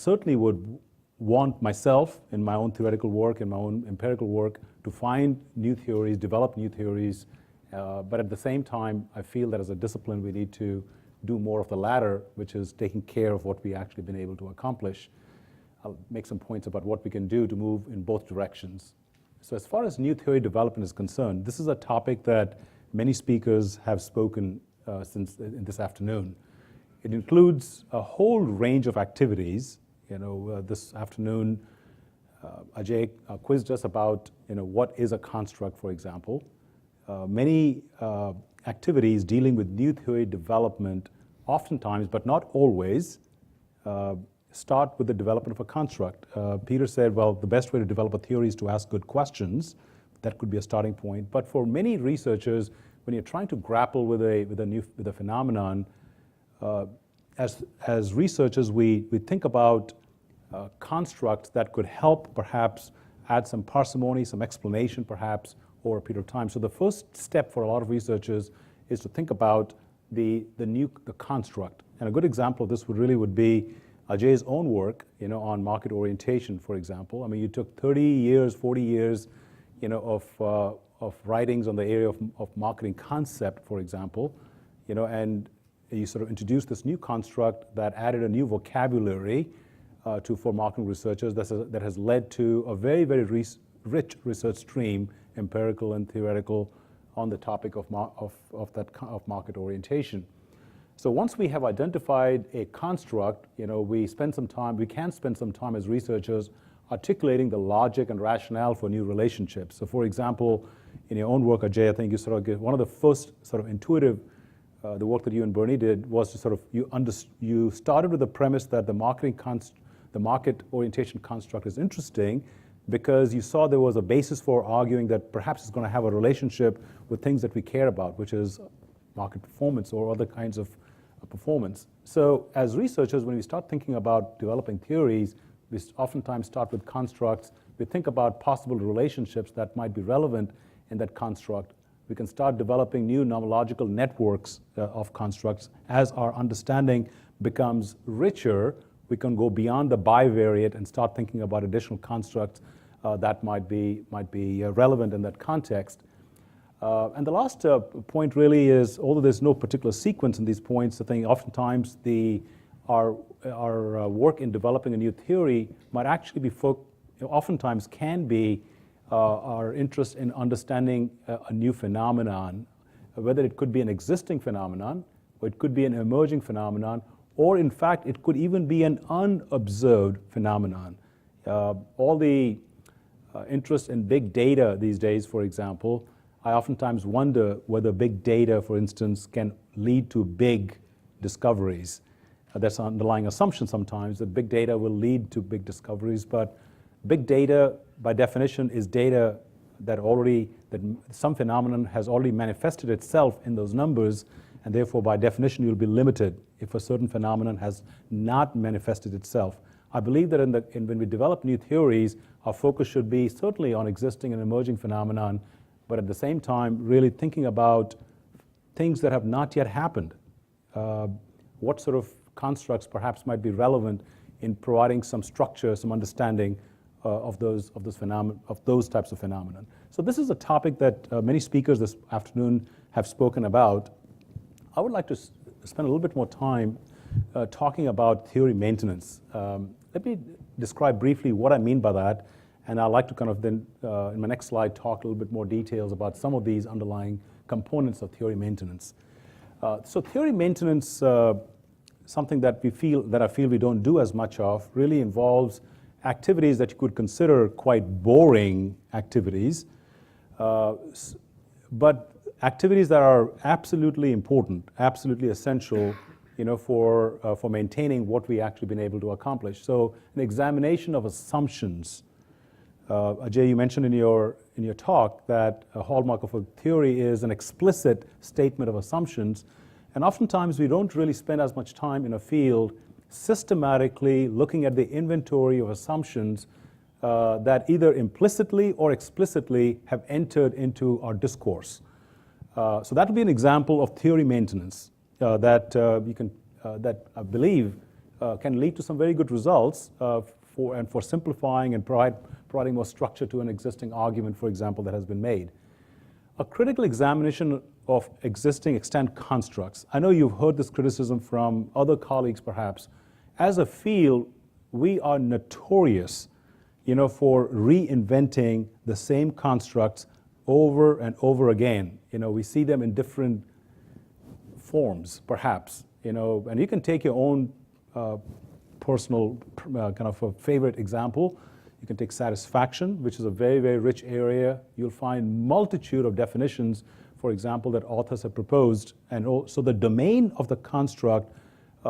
certainly would want myself in my own theoretical work, in my own empirical work, to find new theories, develop new theories. But at the same time, I feel that as a discipline, we need to do more of the latter, which is taking care of what we actually been able to accomplish. I'll make some points about what we can do to move in both directions. So as far as new theory development is concerned, this is a topic that many speakers have spoken since this afternoon. It includes a whole range of activities. This afternoon, Ajay quizzed us about, what is a construct, for example. Many activities dealing with new theory development, oftentimes, but not always, start with the development of a construct. Peter said, well, the best way to develop a theory is to ask good questions. That could be a starting point. But for many researchers, when you're trying to grapple with a phenomenon, as researchers, we think about constructs that could help perhaps add some parsimony, some explanation perhaps over a period of time. So the first step for a lot of researchers is to think about the construct. And a good example of this would be Ajay's own work, on market orientation, for example. I mean, you took 30 years, 40 years, of writings on the area of marketing concept, for example, and you sort of introduced this new construct that added a new vocabulary for marketing researchers that has led to a very, very rich research stream, empirical and theoretical, on the topic of market orientation. So once we have identified a construct, we can spend some time as researchers articulating the logic and rationale for new relationships. So for example, in your own work, Ajay, I think you sort of get one of the first sort of intuitive, the work that you and Bernie did was to sort of, you started with the premise that the market orientation construct is interesting because you saw there was a basis for arguing that perhaps it's going to have a relationship with things that we care about, which is market performance or other kinds of performance. So as researchers, when we start thinking about developing theories, we oftentimes start with constructs. We think about possible relationships that might be relevant in that construct. We can start developing new nomological networks of constructs. As our understanding becomes richer, we can go beyond the bivariate and start thinking about additional constructs that might be relevant in that context. And the last point really is, although there's no particular sequence in these points, I think oftentimes our work in developing a new theory might actually be, oftentimes can be our interest in understanding a new phenomenon, whether it could be an existing phenomenon, or it could be an emerging phenomenon, or in fact, it could even be an unobserved phenomenon. All the interest in big data these days, for example, I oftentimes wonder whether big data, for instance, can lead to big discoveries. That's an underlying assumption sometimes, that big data will lead to big discoveries, but big data, by definition, is data that some phenomenon has already manifested itself in those numbers, and therefore, by definition, you'll be limited if a certain phenomenon has not manifested itself. I believe that when we develop new theories, our focus should be certainly on existing and emerging phenomenon, but at the same time, really thinking about things that have not yet happened. What sort of constructs perhaps might be relevant in providing some structure, some understanding of those types of phenomenon. So this is a topic that many speakers this afternoon have spoken about. I would like to spend a little bit more time talking about theory maintenance. Let me describe briefly what I mean by that, and I'd like to kind of then, in my next slide, talk a little bit more details about some of these underlying components of theory maintenance. So theory maintenance, something that I feel we don't do as much of, really involves activities that you could consider quite boring activities, but activities that are absolutely important, absolutely essential, for maintaining what we actually been able to accomplish. So an examination of assumptions. Ajay, you mentioned in your talk that a hallmark of a theory is an explicit statement of assumptions, and oftentimes we don't really spend as much time in a field systematically looking at the inventory of assumptions that either implicitly or explicitly have entered into our discourse. So that would be an example of theory maintenance that I believe can lead to some very good results for simplifying and providing more structure to an existing argument, for example, that has been made. A critical examination of existing extant constructs. I know you've heard this criticism from other colleagues perhaps. As a field, we are notorious, for reinventing the same constructs over and over again. We see them in different forms, perhaps, and you can take your own personal kind of a favorite example. You can take satisfaction, which is a very, very rich area. You'll find multitude of definitions, for example, that authors have proposed. And so the domain of the construct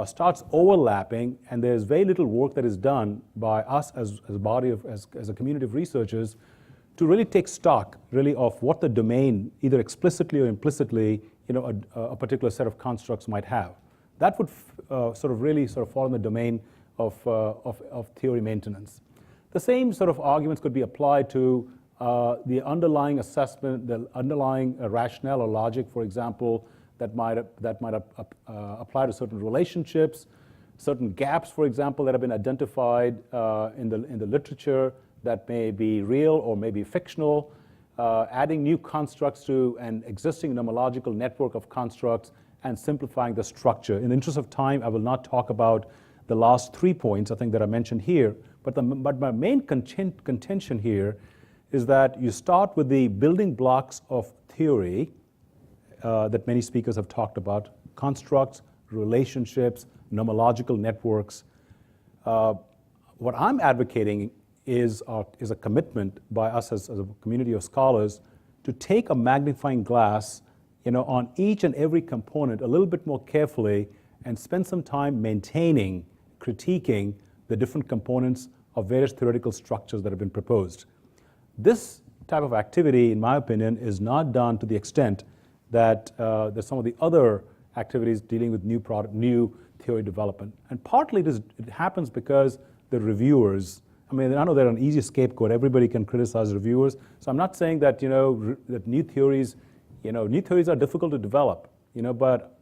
starts overlapping, and there's very little work that is done by us as a body as a community of researchers to really take stock really of what the domain, either explicitly or implicitly, a particular set of constructs might have. That would really fall in the domain of theory maintenance. The same sort of arguments could be applied to the underlying assessment, the underlying rationale or logic, for example, that might apply to certain relationships, certain gaps, for example, that have been identified in the literature that may be real or may be fictional, adding new constructs to an existing nomological network of constructs, and simplifying the structure. In the interest of time, I will not talk about the last 3 points, I think, that I mentioned here. But my main contention here is that you start with the building blocks of theory that many speakers have talked about: constructs, relationships, nomological networks. What I'm advocating is a commitment by us as a community of scholars to take a magnifying glass, on each and every component a little bit more carefully and spend some time maintaining, critiquing the different components of various theoretical structures that have been proposed. This type of activity, in my opinion, is not done to the extent that there's some of the other activities dealing with new theory development. And partly it happens because the reviewers, I know they're an easy scapegoat. Everybody can criticize reviewers. So I'm not saying that, that new theories are difficult to develop, but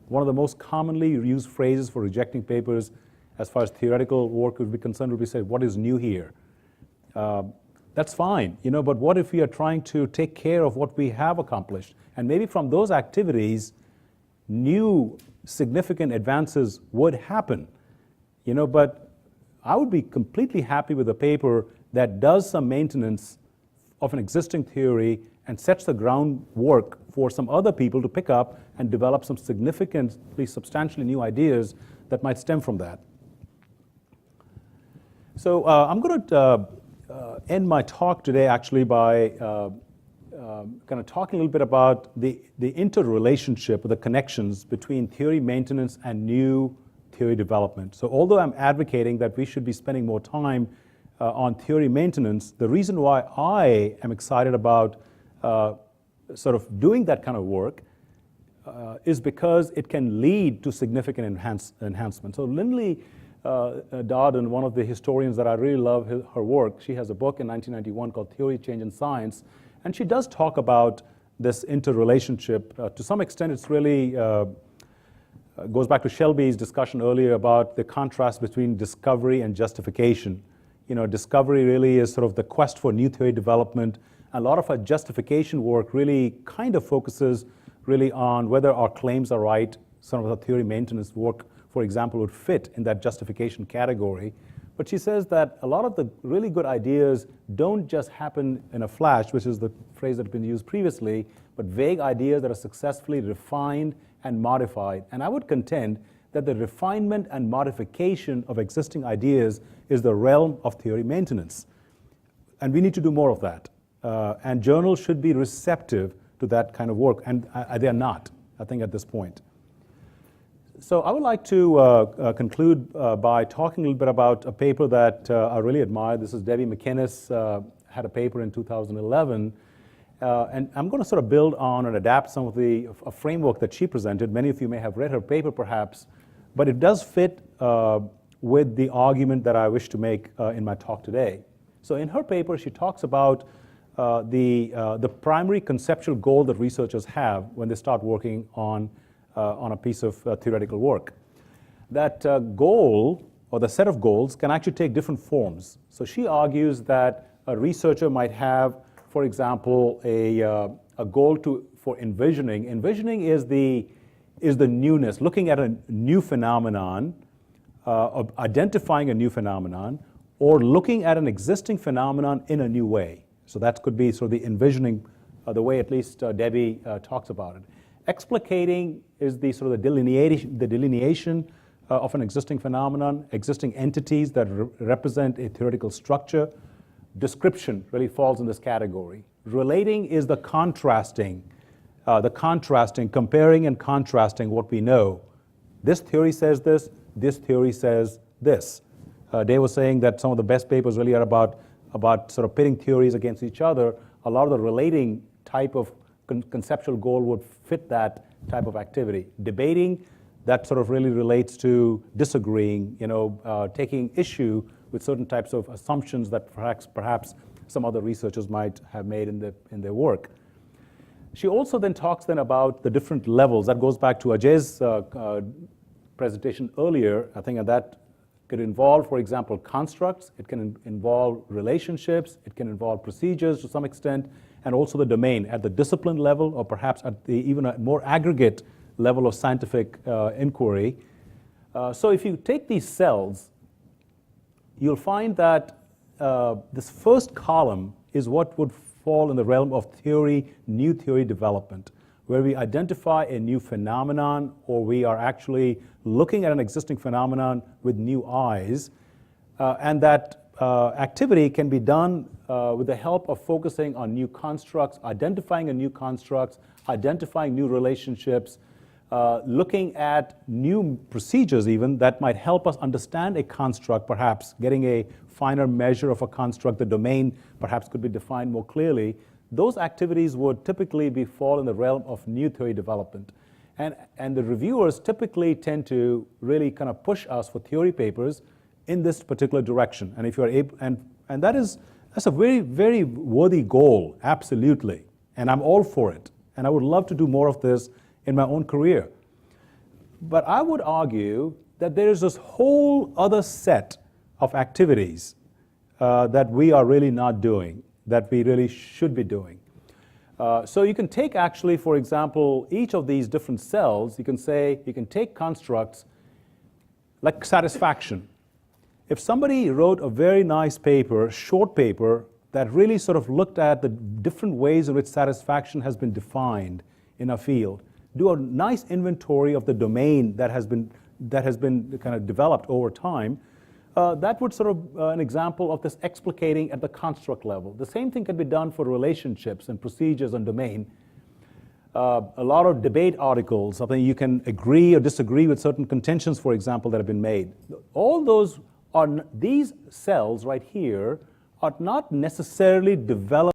one of the most commonly used phrases for rejecting papers as far as theoretical work would be concerned would be say, what is new here? That's fine, but what if we are trying to take care of what we have accomplished? And maybe from those activities, new significant advances would happen, but I would be completely happy with a paper that does some maintenance of an existing theory and sets the groundwork for some other people to pick up and develop some significantly, substantially new ideas that might stem from that. So I'm going to end my talk today actually by kind of talking a little bit about the interrelationship or the connections between theory maintenance and new theory development. So although I'm advocating that we should be spending more time on theory maintenance, the reason why I am excited about sort of doing that kind of work is because it can lead to significant enhancement. So Lindley Dodden, one of the historians that I really love her work, she has a book in 1991 called Theory, Change, and Science, and she does talk about this interrelationship. To some extent, it's really goes back to Shelby's discussion earlier about the contrast between discovery and justification. Discovery really is sort of the quest for new theory development. A lot of our justification work really kind of focuses really on whether our claims are right. Some of the theory maintenance work, for example, would fit in that justification category. But she says that a lot of the really good ideas don't just happen in a flash, which is the phrase that's been used previously, but vague ideas that are successfully refined and modified. And I would contend that the refinement and modification of existing ideas is the realm of theory maintenance. And we need to do more of that. And journals should be receptive to that kind of work, and they're not, I think, at this point. So I would like to conclude by talking a little bit about a paper that I really admire. This is Debbie McInnes, had a paper in 2011. And I'm going to sort of build on and adapt some of a framework that she presented. Many of you may have read her paper, perhaps, but it does fit with the argument that I wish to make in my talk today. So in her paper, she talks about the primary conceptual goal that researchers have when they start working on a piece of theoretical work. that goal or the set of goals can actually take different forms. So she argues that a researcher might have, for example, a goal for envisioning. Envisioning is the newness, looking at a new phenomenon, of identifying a new phenomenon, or looking at an existing phenomenon in a new way. So that could be sort of the envisioning, the way at least Debbie talks about it. Explicating is the sort of the delineation of an existing phenomenon, existing entities that represent a theoretical structure. Description really falls in this category. Relating is the contrasting, comparing and contrasting what we know. This theory says this theory says this. Dave was saying that some of the best papers really are about sort of pitting theories against each other. A lot of the relating type of conceptual goal would fit that type of activity. Debating, that sort of really relates to disagreeing, taking issue with certain types of assumptions that perhaps some other researchers might have made in their work. She also then talks about the different levels. That goes back to Ajay's presentation earlier. I think that could involve, for example, constructs. It can involve relationships. It can involve procedures to some extent, and also the domain at the discipline level, or perhaps at even a more aggregate level of scientific inquiry. So if you take these cells, you'll find that this first column is what would fall in the realm of theory, new theory development, where we identify a new phenomenon, or we are actually looking at an existing phenomenon with new eyes, and that activity can be done with the help of focusing on new constructs, identifying new constructs, identifying new relationships, looking at new procedures even that might help us understand a construct, perhaps getting a finer measure of a construct. The domain perhaps could be defined more clearly. Those activities would typically fall in the realm of new theory development. And the reviewers typically tend to really kind of push us for theory papers in this particular direction. And if you're able, and that's a very, very worthy goal, absolutely. And I'm all for it. And I would love to do more of this in my own career. But I would argue that there is this whole other set of activities that we are really not doing, that we really should be doing. So you can take actually, for example, each of these different cells, you can take constructs like satisfaction. If somebody wrote a very nice paper, short paper, that really sort of looked at the different ways in which satisfaction has been defined in a field, do a nice inventory of the domain that has been kind of developed over time, that would sort of an example of this explicating at the construct level. The same thing can be done for relationships and procedures and domain. A lot of debate articles, something you can agree or disagree with certain contentions, for example, that have been made. All these cells right here are not necessarily developed